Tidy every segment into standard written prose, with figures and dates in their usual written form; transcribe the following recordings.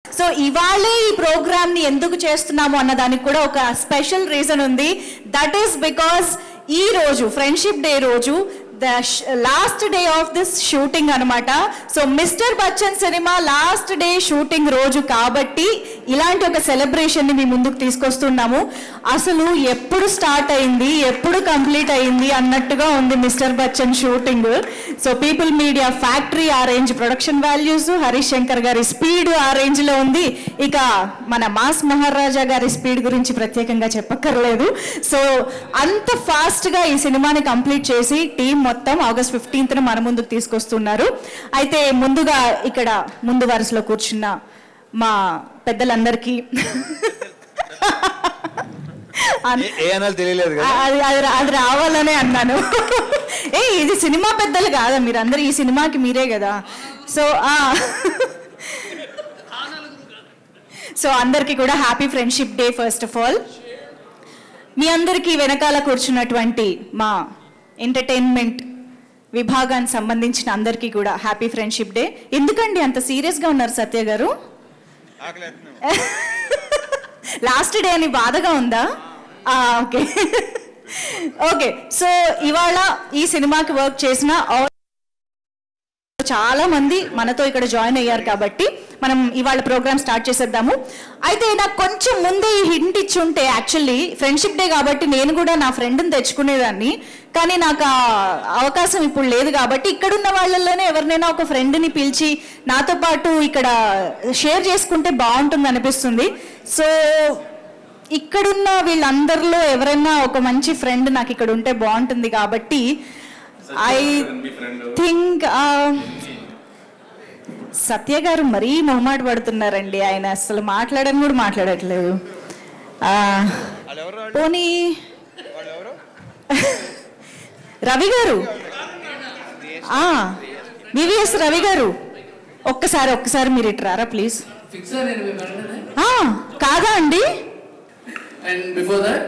So ఇవాళే ఈ programme ని ఎందుకు చేస్తున్నాము అన్న దానికి కూడా ఒక స్పెషల్ రీజన్ ఉంది. దట్ ఈస్ బికాస్ ఈ రోజు ఫ్రెండ్షిప్ డే రోజు the last day of this shooting అనమాట. So mister Bachchan cinema last day shooting రోజు కాబట్టి ఇలాంటి ఒక సెలబ్రేషన్ని మీ ముందుకు తీసుకొస్తున్నాము. అసలు ఎప్పుడు స్టార్ట్ అయింది, ఎప్పుడు కంప్లీట్ అయింది అన్నట్టుగా ఉంది mister Bachchan shooting. So People Media Factory ఆ range production values, Harish Shankar గారి స్పీడ్ ఆ రేంజ్లో ఉంది. ఇక మన మాస్ మహారాజా గారి స్పీడ్ గురించి ప్రత్యేకంగా చెప్పక్కర్లేదు. సో అంత ఫాస్ట్గా ఈ సినిమాని కంప్లీట్ చేసి టీం మొత్తం ఆగస్ట్ 15th మన ముందుకు తీసుకొస్తున్నారు. అయితే ముందుగా ఇక్కడ ముందు వరుసలో కూర్చున్న మా పెద్దలందరికీ అది రావాలనే అన్నాను. ఇది సినిమా పెద్దలు కాదా, మీరు అందరు ఈ సినిమాకి మీరే కదా. సో అందరికీ కూడా happy friendship day. First of all మీ అందరికీ వెనకాల కూర్చున్నటువంటి మా ఎంటర్టైన్మెంట్ విభాగానికి సంబంధించిన అందరికీ కూడా హ్యాపీ ఫ్రెండ్షిప్ డే. ఎందుకండి అంత సీరియస్గా ఉన్నారు సత్య గారు? లాస్ట్ డే అని బాధగా ఉందా? Okay okay. సో ఇవాళ ఈ సినిమాకి వర్క్ చేసిన చాలా మంది మనతో ఇక్కడ జాయిన్ అయ్యారు కాబట్టి మనం ఇవాళ ప్రోగ్రామ్ స్టార్ట్ చేసేద్దాము. అయితే నాకు కొంచెం ముందే ఈ హింట్ ఇచ్చి ఉంటే యాక్చువల్లీ ఫ్రెండ్షిప్ డే కాబట్టి నేను కూడా నా ఫ్రెండ్ని తెచ్చుకునేదాన్ని. కానీ నాకు ఆ అవకాశం ఇప్పుడు లేదు కాబట్టి ఇక్కడున్న వాళ్ళల్లోనే ఎవరినైనా ఒక ఫ్రెండ్ని పిలిచి నాతో పాటు ఇక్కడ షేర్ చేసుకుంటే బాగుంటుంది అనిపిస్తుంది. సో ఇక్కడున్న వీళ్ళందరిలో ఎవరైనా ఒక మంచి ఫ్రెండ్ నాకు ఇక్కడ ఉంటే బాగుంటుంది కాబట్టి ఐ థింక్ సత్య గారు మరీ మొహమాట పడుతున్నారండి. ఆయన అసలు మాట్లాడని కూడా మాట్లాడట్లేదు. పోనీ రవి గారు, వివిఎస్ రవి గారు ఒక్కసారి మీరు ఇటు రారా ప్లీజ్. కాదా అండి? అండ్ బిఫోర్ దట్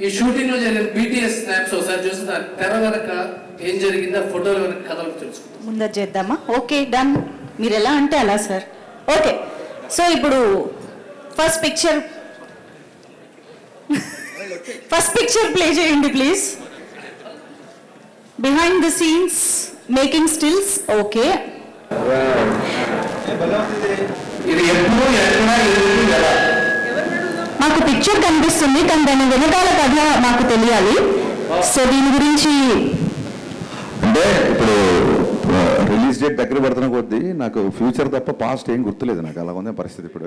ఈ షూటింగ్ లో జరిగిన BTS స్నాప్స్ ఒకసారి చూస్తే తెర వెనక ఏం జరిగిందో ఫోటోల వెనక కథలు తెలుసుకుంటాం. ముందర చేద్దామా? Okay done. మీరు ఎలా అంటే అలా సార్. ఓకే సో ఇప్పుడు ఫస్ట్ పిక్చర్ ప్లే చేయండి please. Behind the scenes making stills. Okay మాకు పిక్చర్ కనిపిస్తుంది కానీ దాని వెనకాల కథ మాకు తెలియాలి. సో దీని గురించి అంటే ఇప్పుడు రిలీజ్ డేట్ దగ్గర పడుతున్న కొద్దీ నాకు ఫ్యూచర్ తప్ప పాస్ట్ ఏం గుర్తులేదు. నాకు అలా ఉంది పరిస్థితి. ఇప్పుడు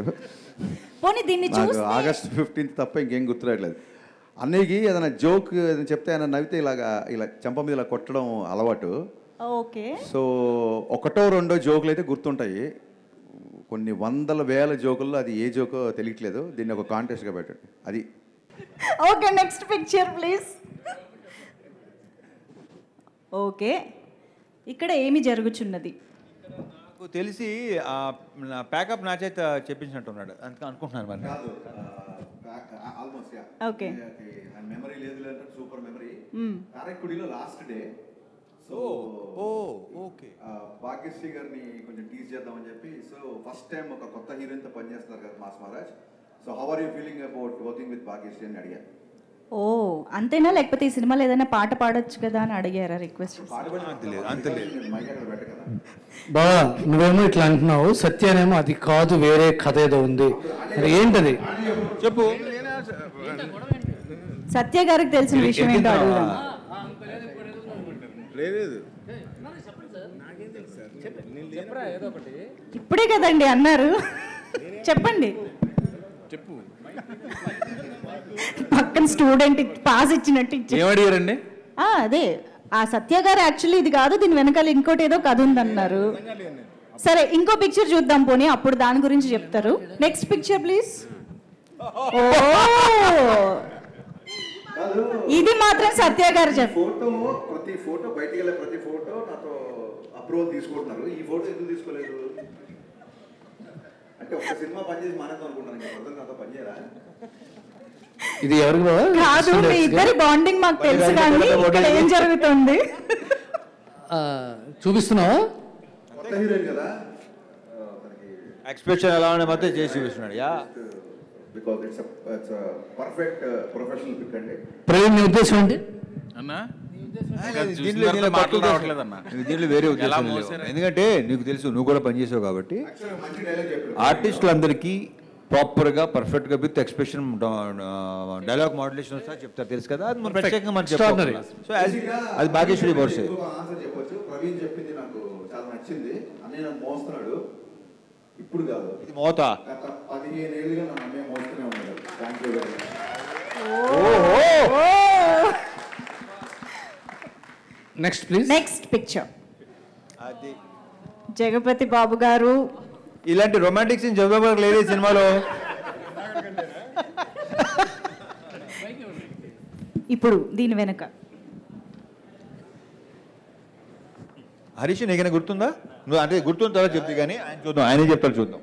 నాకు ఆగస్ట్ 15th తప్ప ఇంకేం గుర్తురాట్లేదు. అన్నయ్యకి ఏదైనా జోక్ ఏదైనా చెప్తే ఆయన నవ్వితే ఇలా చెంప మీద ఇలా కొట్టడం అలవాటు. ఓకే సో ఒకటో రెండో జోకులు అయితే గుర్తుంటాయి. కొన్ని వందల వేల జోకుల్లో అది ఏ జోకో తెలియట్లేదు. దీన్ని ఒక కాంటెస్ట్గా పెట్టండి అది. Okay next picture please. Okay ఇక్కడ ఏమి జరుగుచున్నది? నాకు తెలిసి ప్యాకప్ నా చేత చెప్పించినట్టున్నాడు అనుకుంటున్నాను. మరి ఓకే మెమరీ లేదు, సూపర్ మెమరీ. కారైక్కుడిలో last day. So okay Bhagyashree గారిని కొంచెం టీజ్ చేద్దామని చెప్పి. సో ఫస్ట్ టైం ఒక కొత్త హీరోయిన్తో పనిచేస్తున్నారు కదా mass Maharaj. So how are you feeling about working with Bhagyashree అని అడిగారు. ఓ అంతేనా? లేకపోతే ఈ సినిమాలో ఏదైనా పాట పాడొచ్చు కదా అని అడిగారా రిక్వెస్ట్? బాబా నువ్వేమో ఇట్లా అంటున్నావు, సత్యనేమో అది కాదు వేరే కథ ఏదో ఉంది. మరి ఏంటది చెప్పు. సత్య గారికి తెలిసిన విషయం ఏంటో అడుగుదాం. ఇప్పుడే కదండి అన్నారు, చెప్పండి. చెప్పు. పక్కన స్టూడెంట్ పాస్ ఇచ్చినట్టు ఏమడిగారండి? అదే ఆ సత్య గారు యాక్చువల్లీ ఇది కాదు దీని వెనకాల ఇంకోటి ఏదో కథ ఉందన్నారు. సరే ఇంకో పిక్చర్ చూద్దాం పోనీ, అప్పుడు దాని గురించి చెప్తారు. Next picture please. ఓ ఇది మాత్రం సత్య గారు ఫోటో, ప్రతి ఫోటో బయటికి వెళ్ళే ప్రతి ఫోటో నాతో అప్రూవల్ తీసుకుంటున్నారు. ఈ ఫోటో ఎందుకు తీసుకోలేదు అంటే ఒక సినిమా పనిచేసి మానేద్దాం అనుకుంటాను. నాతో పనిచేయరా? ఇది ఎవరికి కాదు, మీ ఇద్దరి బాండింగ్ మాకు తెలుసు కానీ ఇక్కడ ఏం జరుగుతుంది చూపిస్తున్నావా? కొత్త హీరోయిన్ కదా, ఎక్స్ప్రెషన్ ఎలా ఉండే మొత్తం చేసి చూపిస్తున్నాడు. Yeah, because it's perfect professional pick అండి. ప్రవీణ్ నీ ఉద్దేశం ఏంటి అన్నా దీంట్లో వేరే ఉద్దేశం లేదు. ఎందుకంటే నీకు తెలుసు, నువ్వు కూడా పనిచేసావు కాబట్టి ఆర్టిస్టులందరికీ ప్రాపర్గా పర్ఫెక్ట్గా విత్ ఎక్స్ప్రెషన్ డైలాగ్ మాడ్యులేషన్ వస్తా చెప్తారు, తెలుసు కదా. అది మనం ప్రత్యేకంగా మనం చెప్తాం. సో అది భాగ్యశ్రీ బోర్సే. ఆన్సర్ చెప్పొచ్చు. ప్రవీణ్ చెప్పింది నాకు చాలా నచ్చింది. అన్నయ్య నన్ను మోస్తున్నాడు, ఇప్పుడు కాదు, ఇది మోత. గత 15 ఏళ్ళుగా నన్ను అన్నయ్య మోస్తూనే ఉన్నాడు. Thank you very much. Next please. Next picture అది జగపతి బాబు గారు. ఇలాంటి రొమాంటిక్ సీన్ చదువు లేదు ఈ సినిమాలో. ఇప్పుడు దీని వెనక హరీష్ నీకైనా గుర్తుందా? నువ్వు అంటే గుర్తున్న తర్వాత చెప్తే కానీ ఆయన చూద్దాం, ఆయనే చెప్తారు, చూద్దాం.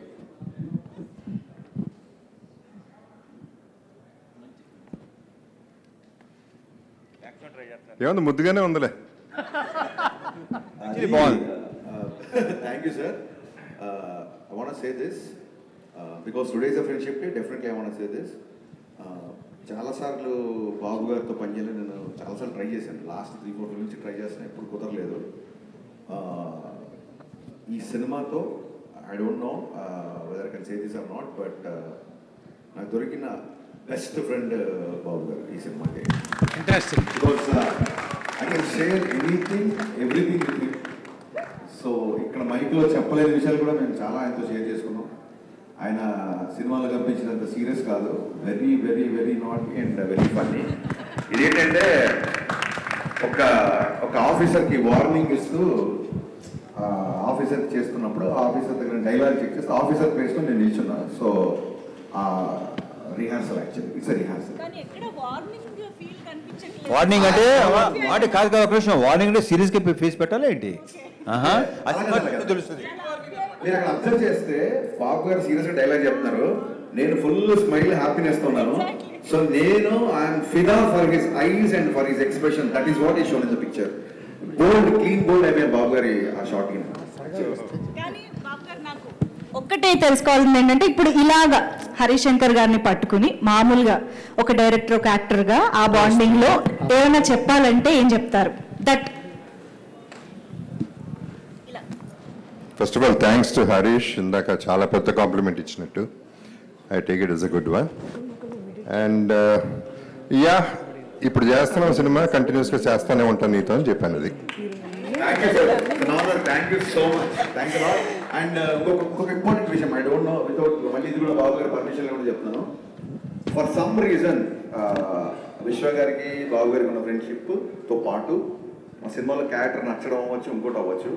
ఏముంది, ముద్దుగానే ఉందిలే. బాగుంది. Thank you, sir. I want to say this because today is a friendship day. Definitely, I want to say this. చాలాసార్లు బాబు గారితో పనిచేయాలని నేను చాలాసార్లు ట్రై చేశాను. లాస్ట్ 3-4 రోజుల నుంచి ట్రై చేస్తాను, ఎప్పుడు కుదరలేదు. ఈ సినిమాతో I don't know whether I can say this or not, but నాకు దొరికిన బెస్ట్ ఫ్రెండ్ బాబు గారు ఈ సినిమాకి. Interesting. Because I can share anything everything with you. So ఇక్కడ మైక్లో చెప్పలేని విషయాలు కూడా మేము చాలా ఆయనతో షేర్ చేసుకున్నాం. ఆయన సినిమాలో కనిపించినంత సీరియస్ కాదు, very very very not and very funny. ఇదేంటంటే ఒక ఆఫీసర్కి వార్నింగ్ ఇస్తూ ఆఫీసర్ చేస్తున్నప్పుడు ఆఫీసర్ దగ్గర డైలాగ్ చెక్ చేస్తే ఆఫీసర్ ప్లేస్లో నేను నిల్చున్నాను. So rehearsal, actually it's rehearsal. Warning అంటే అంటే కాదు కదా కృష్ణ, వార్నింగ్ అంటే సీరియస్ గా ఫేస్ పెట్టాలి ఏంటి? తెలుస్తుంది. మీరు అక్కడ అబ్జర్వ్ చేస్తే బాబు గారు సీరియస్ గా డైలాగ్ చెప్తున్నారు, నేను ఫుల్ స్మైల్ హ్యాపీనెస్ తో ఉన్నాను. సో నేను ఐఎమ్ ఫిదా for his eyes and for his expression. That is what is shown in the picture. Bold, clean bold అయిపోయింది బాబు గారి ఆ షాట్. ఒక్కటే తెలుసుకోవాల్సింది ఏంటంటే, ఇప్పుడు ఇలాగా హరిశంకర్ గారిని పట్టుకుని మామూలుగా ఒక డైరెక్టర్, ఒక యాక్టర్గా ఆ బాండింగ్ లో ఏమైనా చెప్పాలంటే ఏం చెప్తారు? That first of all thanks to Harish, ఇందాక చాలా పెద్ద కాంప్లిమెంట్ ఇచ్చినట్టు. I take it is a good one. And yeah, ఇప్పుడు చేస్తున్న సినిమా కంటిన్యూస్గా చేస్తూనే ఉంటాను నీతో అని చెప్పాను. అది thank you sir, thank you so much, thank you lot. And ఇంకొక ఇంపార్టెంట్ విషయం, ఐ డోంట్ నో వితౌట్ మళ్ళీ ఇది కూడా బాబు గారి పర్మిషన్ కూడా చెప్తున్నాను. ఫర్ సమ్ రీజన్ విశ్వ గారికి బాబు గారికి ఉన్న ఫ్రెండ్షిప్తో పాటు మా సినిమాలో క్యారెక్టర్ నచ్చడం అవ్వచ్చు, ఇంకోటి అవ్వచ్చు.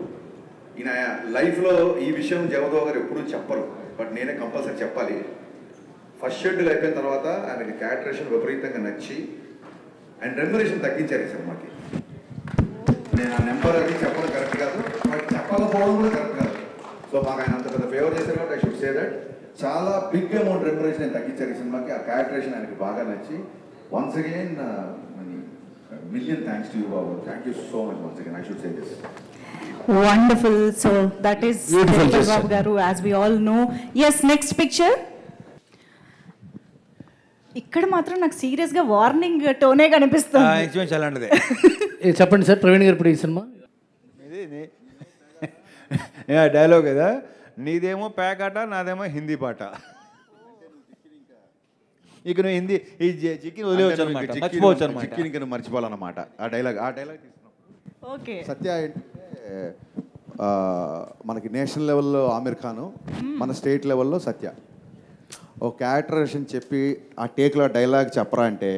ఈయన లైఫ్లో ఈ విషయం జగదేవ్ గారు ఎప్పుడూ చెప్పరు, బట్ నేనే కంపల్సరీ చెప్పాలి. ఫస్ట్ షెడ్యూల్ అయిపోయిన తర్వాత ఆయనకి క్యారెక్టరేషన్ విపరీతంగా నచ్చి అండ్ రెమ్యునరేషన్ తగ్గించారు ఈ సినిమాకి. నేను ఆ నెంబర్ అది చెప్పడం కరెక్ట్ కాదు, బట్ చెప్పకపోవడం కూడా కరెక్ట్ కాదు. సో మాకు ఆయన అంత పెద్ద ఫేవర్ చేశారు కాబట్టి ఐ షుడ్ సే దట్ చాలా బిగ్ అమౌంట్ రెమ్యునరేషన్ ఆయన తగ్గించారు ఈ సినిమాకి. ఆ క్యారెక్టరేషన్ ఆయనకి బాగా నచ్చి once again million thanks to you Babu. Thank you so much once again, I should say this. Wonderful. So that is Beautiful gesture. Babu Garu, as we all know. Yes, next picture. ఇక్కడ మాత్రం నాకు serious గా warning టోనే కనిపిస్తుంది. అలాంటిదే. చెప్పండి sir, Praveen గారు ఇప్పుడు ఈ సినిమా డైలాగ్ కదా, నీదేమో ప్యాకాట, నాదేమో హిందీ పాట. ఇక నువ్వు హిందీ ఈ చిక్కిని వదిలేవచ్చు అనమాట, మర్చిపోవచ్చు అనమాట. చిక్కిని మర్చిపోవాలన్నమాట ఆ డైలాగ్ ఓకే. సత్య అంటే మనకి నేషనల్ లెవెల్లో ఆమిర్ ఖాను, మన స్టేట్ లెవెల్లో సత్య. ఒక క్యారెక్టరేషన్ చెప్పి ఆ టేక్లో డైలాగ్ చెప్పరా అంటే,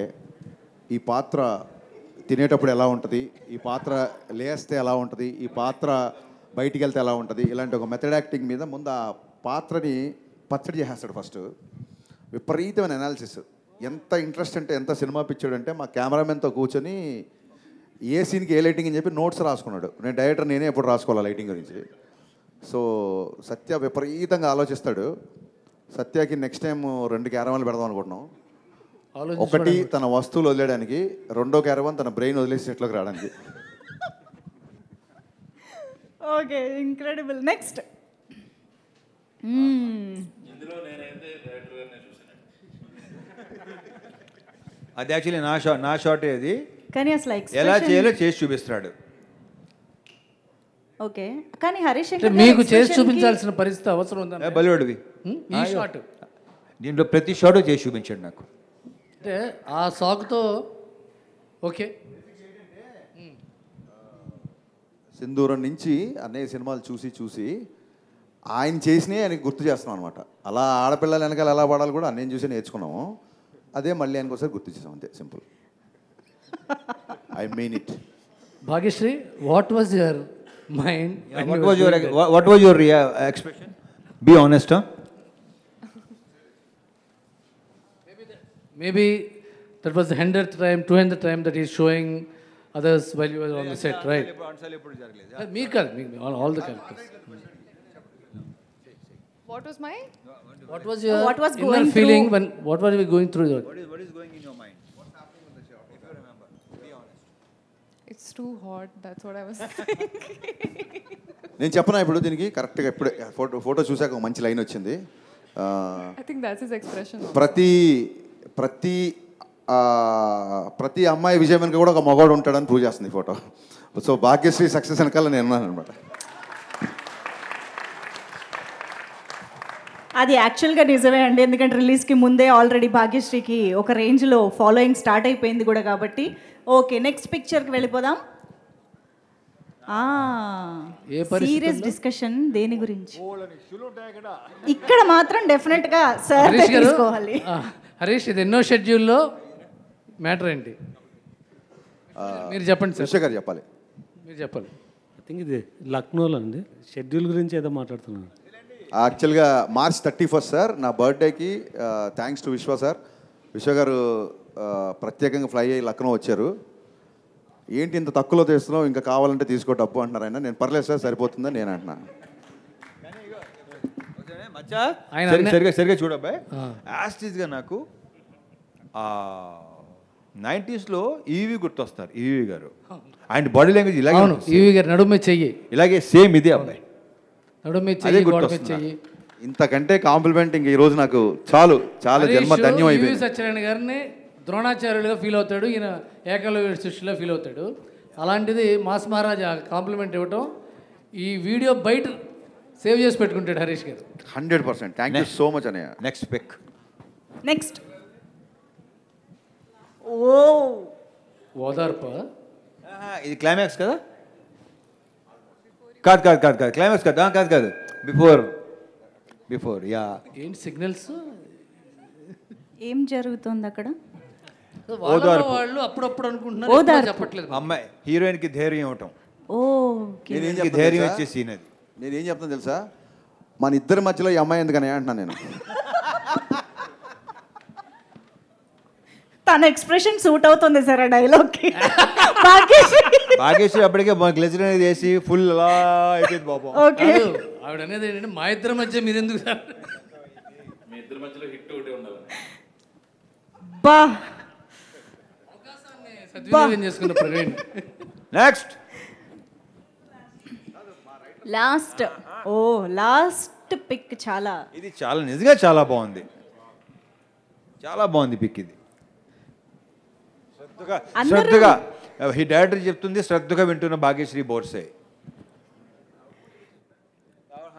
ఈ పాత్ర తినేటప్పుడు ఎలా ఉంటుంది, ఈ పాత్ర లేస్తే ఎలా ఉంటుంది, ఈ పాత్ర బయటికి వెళ్తే ఎలా ఉంటుంది, ఇలాంటి ఒక మెథడ్ యాక్టింగ్ మీద ముందు ఆ పాత్రని పచ్చడి చేసేస్తాడు. ఫస్ట్ విపరీతమైన అనాలిసిస్. ఎంత ఇంట్రెస్ట్ అంటే, ఎంత సినిమా పిచ్చాడు అంటే, మా కెమెరామెన్తో కూర్చొని ఏ సీన్కి ఏ లైటింగ్ అని చెప్పి నోట్స్ రాసుకున్నాడు. నేను డైరెక్టర్ నేనే ఎప్పుడు రాసుకోవాలి లైటింగ్ గురించి. సో సత్య విపరీతంగా ఆలోచిస్తాడు. సత్యకి నెక్స్ట్ టైం 2 క్యారవాన్లు పెడదాం అనుకుంటున్నాం. ఒకటి తన వస్తువులు వదిలేయడానికి, 2వ క్యారవాన్ తన బ్రెయిన్ వదిలేసి సెట్లోకి రావడానికి. Okay, incredible. నెక్స్ట్ అది యాక్చువల్లీ నా షాటే అది. కానీ అసలు ఎలా చేయాలో చేసి చూపిస్తున్నాడు. ఓకే, కానీ హరీష్ అంటే మీకు చేసి చూపించాల్సిన పరిస్థితి అవసరం ఉందా? బలివాడివి. ఈ షాట్ దీంట్లో ప్రతి షాటు చేసి చూపించాడు నాకు. అంటే ఆ సాకుతో ఓకే. సింధూరం నుంచి అన్నయ్య సినిమాలు చూసి చూసి ఆయన చేసినవి ఆయనకి గుర్తు చేస్తున్నాం అనమాట. అలా ఆడపిల్లల వెనకాల ఎలా పడాలి కూడా అన్నయ్యని చూసి నేర్చుకున్నాము. అదే మళ్ళీ ఆయనకు ఒకసారి గుర్తు చేసాం, అంతే, simple. I mean it. Bhagyashree, what was your mind? What was your expression? Be honest, huh? Maybe that was the 100th time, 200th time that he's showing others while you were on the set, right? Me kaadu, all the characters. What was my? What was your What was inner going feeling through? when what were you going through? What is going in your mind? What's happening on the show? If you remember, be honest. It's too hot. That's what I was thinking. నేను చెప్పనా ఇప్పుడు దీనికి కరెక్ట్గా ఇప్పుడే photo చూసాక ఒక మంచి line వచ్చింది. I think that's his expression. ప్రతి అమ్మాయి విజయం వెనుక కూడా ఒక మగవాడు ఉంటాడని ప్రూవ్ చేస్తుంది ఈ ఫోటో. సో భాగ్యశ్రీ సక్సెస్ వెనకాల నేను ఉన్నాను అనమాట. అది యాక్చువల్గా నిజమే అండి, ఎందుకంటే రిలీజ్కి ముందే ఆల్రెడీ భాగ్యశ్రీకి ఒక రేంజ్లో ఫాలోయింగ్ స్టార్ట్ అయిపోయింది కూడా కాబట్టి. ఓకే, నెక్స్ట్ పిక్చర్కి వెళ్ళిపోదాం. సీరియస్ డిస్కషన్ దేని గురించి? ఇక్కడ మాత్రం డెఫినెట్గా సార్ తీసుకోవాలి. హరీష్, ఇది ఎన్నో షెడ్యూల్లో మ్యాటర్ ఏంటి? మీరు చెప్పండి సార్. గారు చెప్పాలి. మీరు చెప్పాలి. ఐ థింక్ ఇది లక్నోలో అండి. షెడ్యూల్ గురించి ఏదో మాట్లాడుతున్నాను. యాక్చువల్గా March 31st సార్, నా బర్త్డేకి థ్యాంక్స్ టు విశ్వ సార్. విశ్వ గారు ప్రత్యేకంగా ఫ్లై అయ్యి లక్నో వచ్చారు. ఏంటి ఇంత తక్కువలో తీస్తున్నావు, ఇంకా కావాలంటే తీసుకో డబ్బు అంటున్నారు ఆయన. నేను పర్లేదు సార్, సరిపోతుందని నేను అంటున్నా. సరిగా చూడబ్బాయి, యాస్టీస్గా నాకు 90sలో ఈవీ గుర్తొస్తారు. ఈవీ గారు ఆయన బాడీ లాంగ్వేజ్ ఇలాగే, ఈవీ గారు నడుమే చెయ్యి ఇలాగే సేమ్ ఇది అబ్బాయి, నడుమే చెయ్యి. ఇంతకంటే కాంప్లిమెంట్ ఇంక ఈ రోజు నాకు చాలు, చాలా జన్మ ధన్యం అయిపోయింది. సత్యనారాయణ గారిని ద్రోణాచార్యులుగా ఫీల్ అవుతాడు, ఈయన ఏకలవ్య సృష్టిలో ఫీల్ అవుతాడు. అలాంటిది మాస్ మహారాజ్ కాంప్లిమెంట్ ఇవ్వటం, ఈ వీడియో బయట సేవ్ చేసి పెట్టుకుంటాడు హరీష్ గారు. 100%. థ్యాంక్ యూ సో మచ్ అన్నయ్య. Next pick. నెక్స్ట్ ఓదార్ప. ఇది క్లైమాక్స్ కదా? కాదు క్లైమాక్స్ కాదు బిఫోర్ యా. ఏంటి సిగ్నల్స్? ఏం జరుగుతుంది అక్కడ? వాళ్ళు అప్పుడప్పుడు అనుకుంటున్నారు, చెప్పట్లేదు. అమ్మాయి హీరోయిన్కి ధైర్యం ఇవ్వటం, నేనేం ధైర్యం ఇచ్చే సీన్ అది. నేనేం చెప్తాను తెలుసా, మన ఇద్దరి మధ్యలో ఈ అమ్మాయి ఎందుకని అంటున్నాను నేను. తన ఎక్స్ప్రెషన్ సూట్ అవుతుంది సార్ ఆ డైలాగ్కి. భాగ్యశ్రీ అప్పటికే గ్లెజర్ అనేది వేసి ఫుల్ అలా అయిపోయింది బాబు. ఓకే, ఆవిడ అనేది ఏంటంటే మా ఇద్దరి మధ్య మీరెందుకు సార్, మీ ఇద్దరి మధ్యలో హిట్ ఒకటే ఉండాలి. బా సద్వినియోగం చేసుకున్న ప్రవీణ్. Next last pick. చాలా ఇది చాలా నిజంగా చాలా బాగుంది, చాలా బాగుంది పిక్ ఇది. శ్రద్ధగా ఈ డైరెక్టర్ చెప్తుంది, శ్రద్ధగా వింటున్న భాగ్యశ్రీ బోర్సే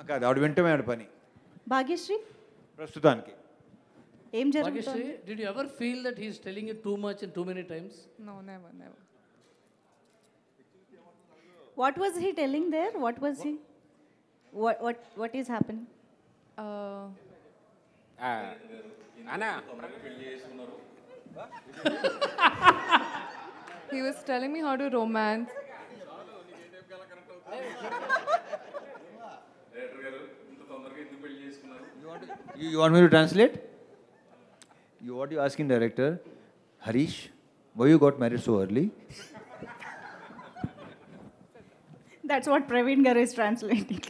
కాదు, ఆవిడ వింటమే ఆవిడ పని. భాగ్యశ్రీ ప్రస్తుతానికి ఏం జరుగుతుంది? Did you ever feel that he is telling you too much and too many times? No, never. What was he telling there? What was he? What is happening? He was telling me how to romance. You want me to translate? What you asking director? Harish, why you got married so early? That's what Praveen garu is translating.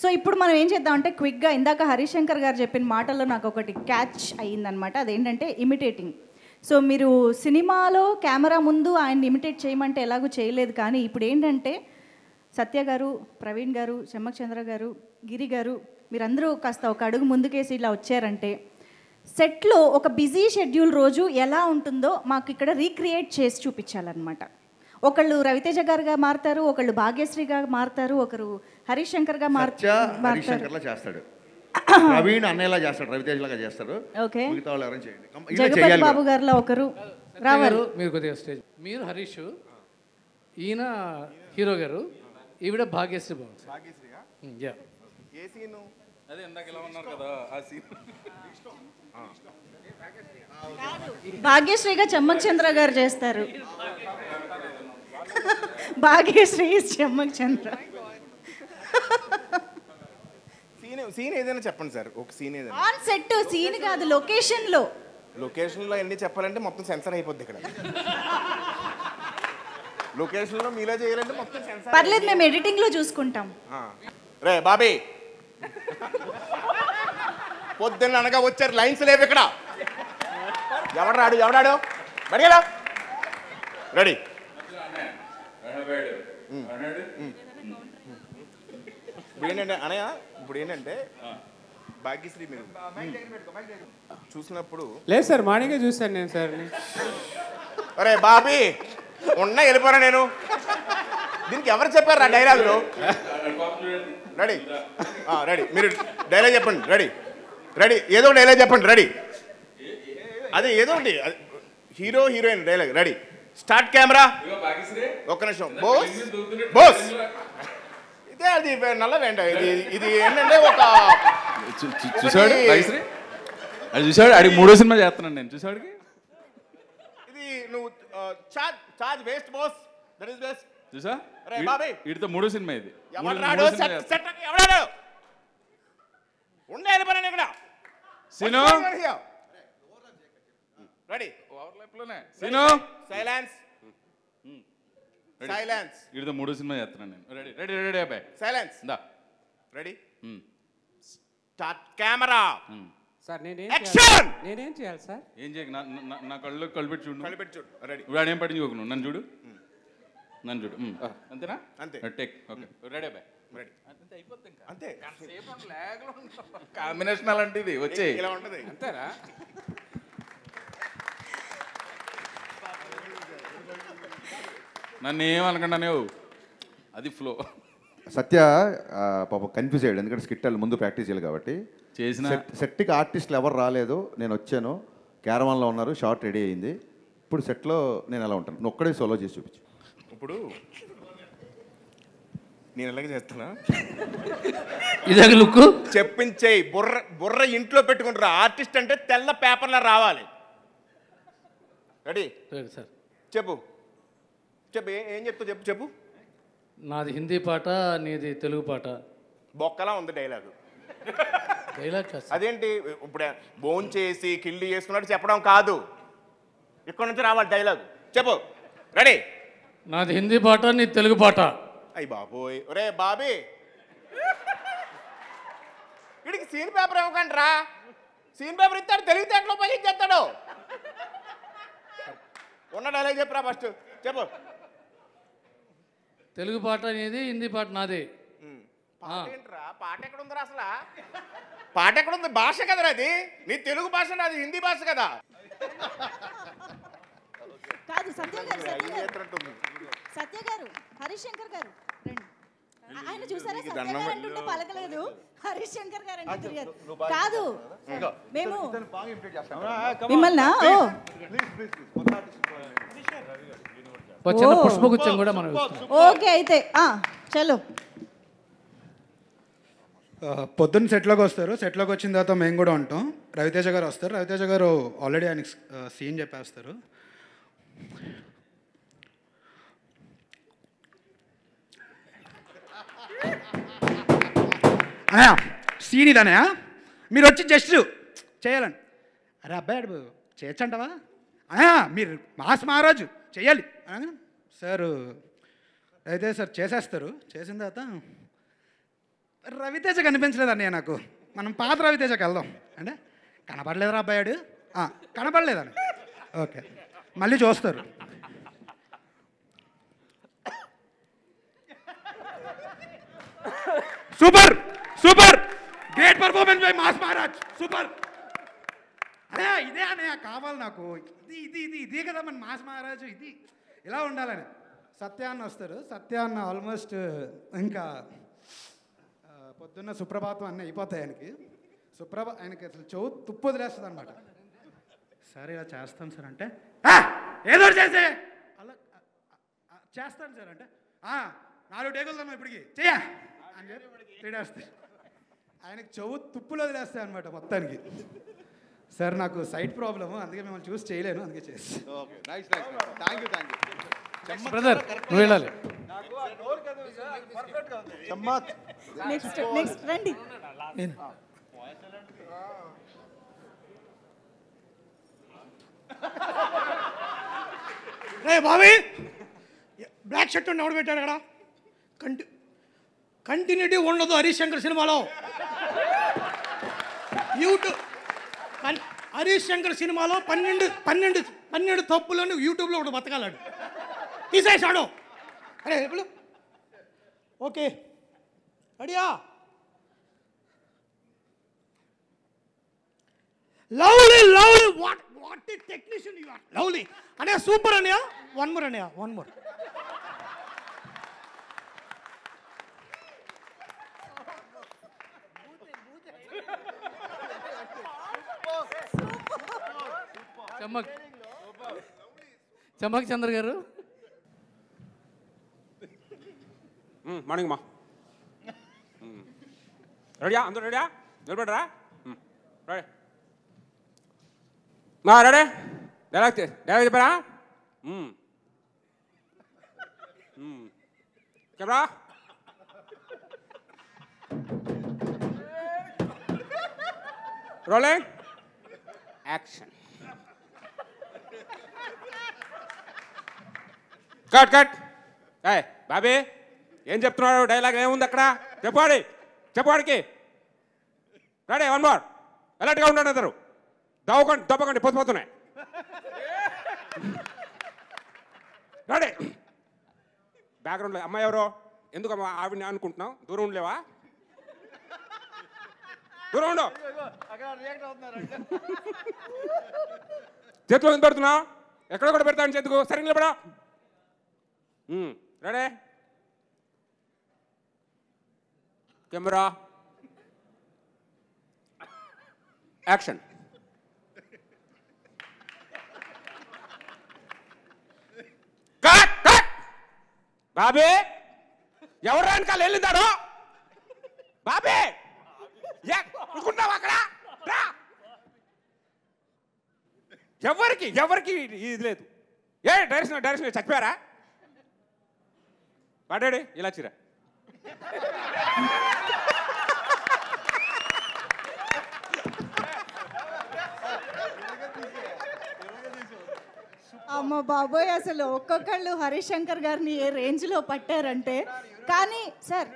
So ఇప్పుడు మనం ఏం చేద్దామంటే క్విక్గా, ఇందాక హరీష్ శంకర్ గారు చెప్పిన మాటల్లో నాకు ఒకటి క్యాచ్ అయ్యిందనమాట. అదేంటంటే ఇమిటేటింగ్. సో మీరు సినిమాలో కెమెరా ముందు ఆయన్ని ఇమిటేట్ చేయమంటే ఎలాగూ చేయలేదు, కానీ ఇప్పుడు ఏంటంటే సత్య గారు, ప్రవీణ్ గారు, చెమ్మక్ చంద్ర గారు, గిరి గారు మీరందరూ కాస్త ఒక అడుగు ముందుకేసి ఇలా వచ్చారంటే సెట్లో ఒక బిజీ షెడ్యూల్ రోజు ఎలా ఉంటుందో మాకు ఇక్కడ రీక్రియేట్ చేసి చూపించాలన్నమాట. ఒకళ్ళు రవితేజ గారుగా మారుతారు, ఒకళ్ళు భాగ్యశ్రీగా మారుతారు, ఒకరు హరీష్ శంకర్గా మారుతారు, చేస్తాడు ప్రవీణ్ అన్నయ్యలా చేస్తాడు, రవితేజలాగా చేస్తారు. ఓకే, మిగతా వాళ్ళు ఎవరైనా చేయండి. జగపతి బాబు గారిలో ఒకరు రావాలి. మీరు కొద్దిగా స్టేజ్, మీరు హరీష్, ఈయన హీరో గారు, ఈవిడ భాగ్యశ్రీ బాబు. భాగ్యశ్రీగా చెమ్మక్ చంద్ర గారు చేస్తారు. భాగ్యశ్రీ చెమ్మక్ చంద్ర. సీన్ ఏదైనా చెప్పండి సార్, ఒక సీన్ ఏదైనా. ఆన్ సెట్ సీన్ కాదు, లొకేషన్ లో. లొకేషన్ లో ఎన్ని చెప్పాలంటే మొత్తం సెన్సర్ అయిపోద్ది ఇక్కడ. లొకేషన్ లో మీలా చేయాలంటే మొత్తం సెన్సర్. పర్లేదు, మేము ఎడిటింగ్ లో చూసుకుంటాం. రే బాబీ, పొద్దున్న అనగా వచ్చారు, లైన్స్ లేవు ఇక్కడ. ఎవడాడు బడిగడా రెడీ. ఇప్పుడు ఏంటంటే అనయ్య, ఇప్పుడు ఏంటంటే భాగ్యశ్రీ మీరు చూసినప్పుడు. లేదు సార్, మార్నింగే చూశాను నేను సార్. అరే బాబీ ఉన్నా వెళ్ళిపోరా నేను. దీనికి ఎవరు చెప్పారు ఆ డైలాగులు? రెడీ రెడీ, మీరు డైలాగ్ చెప్పండి. రెడీ ఏదో డైలాగ్ చెప్పండి. రెడీ, అదే ఏదో ఒకటి, hero heroine dialogue. Ready, start camera. ఒక్క నిమిషం. బోస్ ఇదే అది నల్లవేంట. ఇది ఏంటంటే ఒక చూసాడు అది చూసాడు, అడిగి 3వ సినిమా చేస్తున్నాను నేను. చూసాడికి ఇది నువ్వు charge waste boss, that is best. చూసా బాబీ, వీటితో 3వ సినిమా ఇది. ఎవడాడు ఉండే వెళ్ళిపోయాను ఇక్కడ. Scene ready, scene silence. వీటితో 3వ సినిమా చేస్తున్నాను నేను. రెడీ అబ్బాయి, silence. Ready, start camera. Sir నేనేం చేయాలి సార్? ఏం చేయకు, నా కళ్ళు పెట్టి చూడు. రెడీ, ఇప్పుడు ఆడేం పట్టించుకోకు, నన్ను చూడు. అంతేనా? అంతే. టేక్. ఓకే, రెడీ అబ్బాయి. రెడీ, అయిపోతుంది. అంతే. కాంబినేషన్ అలాంటిది వచ్చే ఇలా ఉంటుంది. అంతేనా? నన్ను ఏమనుకున్నాను, అది ఫ్లో. సత్య పాపం కన్ఫ్యూజ్ అయ్యాడు, ఎందుకంటే స్కిట్ ముందు ప్రాక్టీస్ చేయాలి కాబట్టి. చేసిన సెట్కి ఆర్టిస్టులు ఎవరు రాలేదు, నేను వచ్చాను, క్యారవాన్లో ఉన్నారు, షార్ట్ రెడీ అయింది. ఇప్పుడు సెట్లో నేను ఎలా ఉంటాను, నువ్వు ఒక్కడే సోలో చేసి చూపించు. ఇప్పుడు నేను ఎలాగ చేస్తున్నా, ఇదే లుక్ చెప్పించేయి. బుర్ర ఇంట్లో పెట్టుకుంటారు. ఆర్టిస్ట్ అంటే తెల్ల పేపర్లో రావాలి. రెడీ సార్, చెప్పు. ఏం చెప్తావు చెప్పు. నాది హిందీ పాట, నీది తెలుగు పాట. బొక్కలా ఉంది డైలాగు. డైలాగ్ అదేంటి, ఇప్పుడు బోన్ చేసి కిల్లి చేసుకున్నట్టు చెప్పడం కాదు, ఇక్కడ నుంచి రావాలి డైలాగ్. చెప్పు. రెడీ, నాది హిందీ పాట, నీది తెలుగు పాట. అయ్యి బాబోయ్, ఒరే బాబీ, వీడికి సీన్ పేపర్ ఇవ్వకండి రా. సీన్ పేపర్ ఇస్తాడు, తెలివితేటలో ఉపయోగించేస్తాడు. ఉన్న డైలాగ్ చెప్పురా ఫస్ట్. చెప్పు. తెలుగు పాట నీది, హిందీ పాట నాది. పాట ఏంట్రా, పాట ఎక్కడ ఉందిరా అసలు? పాట ఎక్కడ ఉంది? భాష కదరా అది. నీ తెలుగు భాష, నాది హిందీ భాష కదా. కాదు సత్య గారు, హరీష్ శంకర్ గారు రండి. ఆయన చూసారా, సత్య గారు అంటుంటే పలకలేదు, హరీష్ శంకర్ గారు అంటే తిరిగారు. కాదు మేము మిమ్మల్ని పుష్పగుచ్చం కూడా మనం. ఓకే అయితే చలో. పొద్దున్న సెట్లోకి వస్తారు, సెట్లోకి వచ్చిన తర్వాత మేము కూడా ఉంటాం. రవితేజ గారు వస్తారు, రవితేజ గారు ఆల్రెడీ ఆయనకి సీన్ చెప్పేస్తారు. అనయా సీన్ ఇదనయా, మీరు వచ్చి జస్ట్ చేయాలని. అరే అబ్బాయి చేయొచ్చంటవా అనయా, మీరు మహారాజు చెయ్యాలి అనగా సార్ అయితే సార్ చేసేస్తారు. చేసిన తర్వాత రవితేజ కనిపించలేదు అన్నయ్య నాకు, మనం పాత రవితేజకి వెళ్దాం అంటే కనపడలేదురా అబ్బాయాడు, కనపడలేదని. ఓకే, మళ్ళీ చూస్తారు. Super super great performance by mass Maharaj, super. అరే ఇదే అనే కావాలి నాకు, ఇదే కదా మన మాస్ మహారాజు, ఇది ఇలా ఉండాలని. సత్యాన్న వస్తారు, సత్యాన్న ఆల్మోస్ట్ ఇంకా పొద్దున్న సుప్రభాతం అన్నీ అయిపోతాయి ఆయనకి. ఆయనకి అసలు చెవు తుప్పు వదిలేస్తుంది అనమాట. సరే ఇలా చేస్తాను సార్ అంటే, ఏదో చేసే అలా చేస్తాను సార్ అంటే, 4 టేకులు తమ్మా ఇప్పటికి చెయ్య అని చెప్పి తిడేస్తాయి. ఆయనకి చెవు తుప్పులు వదిలేస్తాయి అనమాట మొత్తానికి. సార్ నాకు సైట్ ప్రాబ్లము, అందుకే మిమ్మల్ని చూసి చేయలేను, అందుకే చేస్తాను. బ్రదర్ నువ్వు వెళ్ళాలి. నెక్స్ట్ రండి. రే బాబీ, బ్లాక్ షర్ట్ ఎవడు పెట్టాడు అక్కడ? కంటిన్యూటీ ఉండదు హరీష్ శంకర్ సినిమాలో. యూట్యూబ్ హరీష్ శంకర్ సినిమాలో 12 తప్పులను యూట్యూబ్లో ఒకటి బతకాలాడు, తీసేసాడు. అరే ఎప్పుడు ఓకే రెడీయా? Lovely lovely, what technician you are. Lovely అనే సూపర్ అన్నయ్య. వన్ మోర్ అన్నయ్య, వన్ మోర్. చమ్మక్ చంద్ర గారు. మార్నింగ్ మా. రెడీయా? అందరూ రెడీయా? నిలబడరా. రెడీ మా, రెడీ. డైలాగ్ చెప్పారా? Camera rolling action. Cut cut. Bobby ఏం చెప్తున్నాడు? డైలాగ్ ఏముంది అక్కడ? చెప్పాడికి. Ready, one more. అలర్ట్గా ఉండండి అందరు. దప్పకండి పొద్దుపోతున్నాయి. రెడీ. బ్యాక్గ్రౌండ్లో అమ్మాయి ఎవరో? ఎందుకు అమ్మా ఆవిడని అనుకుంటున్నావు? దూరం ఉండలేవా? దూరం ఉండు. చేతిలో ఎందుకు పెడుతున్నావు? ఎక్కడ కూడా పెడతాను చేతుకు. సరే నిలబడా. Ready, camera action. బాబీ ఎవరు వెనకాల వెళ్ళిందాడు? బాబీ అనుకుంటావు అక్కడ? ఎవరికి ఇది లేదు. డైరెక్షన్ చచ్చిపోయారా? పడాడు ఇలా చిరా. అమ్మ బాబోయ్, అసలు ఒక్కొక్కళ్ళు హరీష్ శంకర్ గారిని ఏ రేంజ్లో పట్టారంటే. కానీ సార్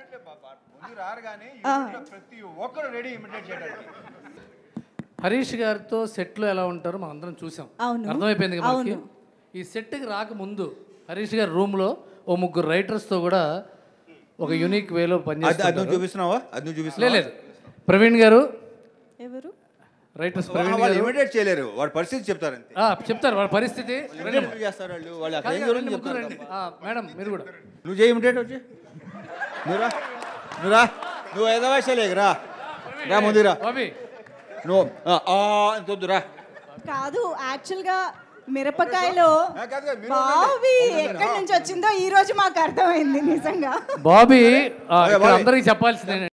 ప్రతి ఒక్కరు రెడీ ఇమిటేట్ చేయడానికి. హరీష్ గారితో సెట్లో ఎలా ఉంటారో మనం అందరం చూసాం, అర్థమైపోయింది కదా మనకి. ఈ సెట్కి రాకముందు హరీష్ గారి రూమ్లో 3 రైటర్స్తో కూడా ఒక యూనిక్ వేలో పనిచేస్తారు. చూపిస్తున్నావా? అది నువ్వు చూపిస్తున్నా? లేదు, ప్రవీణ్ గారు ఎవరు రైటర్స్? వాళ్ళు ఇమిటేట్ చేయలేరు, వాడి పరిస్థితి చెప్తారు. చెప్తారు వాళ్ళ పరిస్థితి. చేస్తారు వాళ్ళు. మేడం మీరు కూడా నువ్వు చేయి ఇమిటేట్. వచ్చి నువ్వు ఏదో వయసులేరా, రా ముందురా. నువ్వు వద్దురా. కాదు, యాక్చువల్గా మిరపకాయలో బాబీ ఎక్కడి నుంచి వచ్చిందో ఈ రోజు మాకు అర్థమైంది నిజంగా. బాబీ అందరికి చెప్పాల్సిందే.